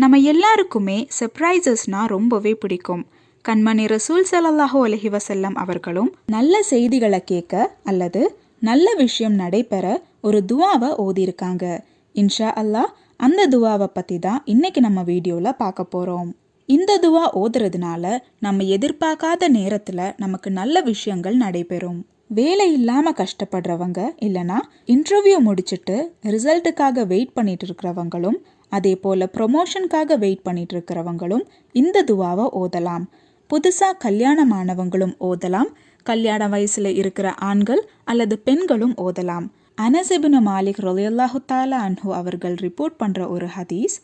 நம்ம எல்லாருக்குமே சர்ப்ரைசஸ்னால் ரொம்பவே பிடிக்கும். கண்மணி ரசூல் ஸல்லல்லாஹு அலைஹி வஸல்லம் அவர்களும் நல்ல செய்திகளை கேட்க அல்லது நல்ல விஷயம் நடைபெற ஒரு துவாவை ஓதியிருக்காங்க. இன்ஷா அல்லாஹ் அந்த துவாவை பற்றி தான் இன்னைக்கு நம்ம வீடியோவில் பார்க்க போகிறோம். இந்த துவா ஓதுறதுனால நம்ம எதிர்பார்க்காத நேரத்தில் நமக்கு நல்ல விஷயங்கள் நடைபெறும். வேலை இல்லாமல் கஷ்டப்படுறவங்க இல்லைனா இன்டர்வியூ முடிச்சுட்டு ரிசல்ட்டுக்காக வெயிட் பண்ணிட்டு இருக்கிறவங்களும் அதே போல் ப்ரொமோஷனுக்காக வெயிட் பண்ணிட்டு இருக்கிறவங்களும் இந்த துவாவை ஓதலாம். புதுசாக கல்யாணமானவங்களும் ஓதலாம். கல்யாண வயசில் இருக்கிற ஆண்கள் அல்லது பெண்களும் ஓதலாம். அனஸ் இப்னு மாலிக் ரலியல்லாஹு தஆலா அன்ஹு அவர்கள் ரிப்போர்ட் பண்ணுற ஒரு ஹதீஸ்,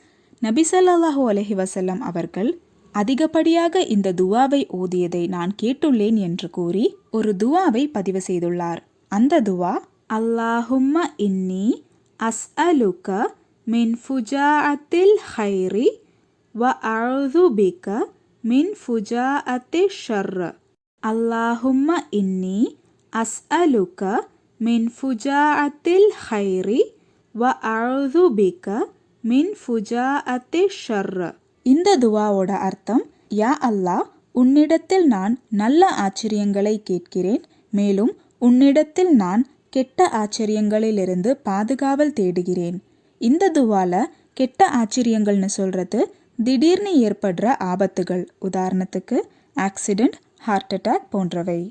நபி ஸல்லல்லாஹு அலைஹி வஸல்லம் அவர்கள் அதிகப்படியாக இந்த துவாவை ஓதியதை நான் கேட்டுள்ளேன் என்று கூறி ஒரு துவாவை பதிவு செய்துள்ளார். அந்த துவா, அல்லாஹும்ம இன்னி அஸ்அலுக மின் ஃபுஜாஅத்தில் ஹைரி வ அஊது பிக மின் ஃபுஜாஅத்தி ஷர்ர். அல்லாஹும்ம இன்னி அஸ்அலுக மின் ஃபுஜாஅத்தில் ஹைரி வ அஊது பிக மின் ஃபுஜாஅத்தி ஷர்ர். இந்த துவாவோட அர்த்தம், யா அல்லாஹ், உன்னிடத்தில் நான் நல்ல ஆச்சரியங்களை கேட்கிறேன், மேலும் உன்னிடத்தில் நான் கெட்ட ஆச்சரியங்களிலிருந்து பாதுகாவல் தேடுகிறேன். இந்த துவால கெட்ட ஆச்சரியங்கள்னு சொல்றது திடீர்னு ஏற்படுற ஆபத்துகள், உதாரணத்துக்கு ஆக்சிடெண்ட், ஹார்ட் அட்டாக் போன்றவை.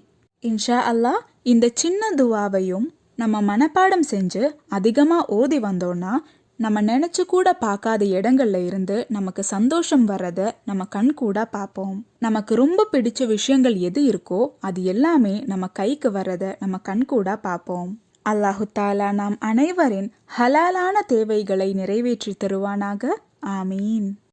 இன்ஷா அல்லாஹ் இந்த சின்ன துவாவையும் நம்ம மனப்பாடம் செஞ்சு அதிகமாக ஓதி வந்தோன்னா நம்ம நினச்சி கூட பார்க்காத இடங்கள்ல இருந்து நமக்கு சந்தோஷம் வர்றதை நம்ம கண் கூட பார்ப்போம். நமக்கு ரொம்ப பிடிச்ச விஷயங்கள் எது இருக்கோ அது எல்லாமே நம்ம கைக்கு வர்றதை நம்ம கண் கூட பார்ப்போம். அல்லாஹு தாலா நாம் அனைவரின் ஹலாலான தேவைகளை நிறைவேற்றி தருவானாக. ஆமீன்.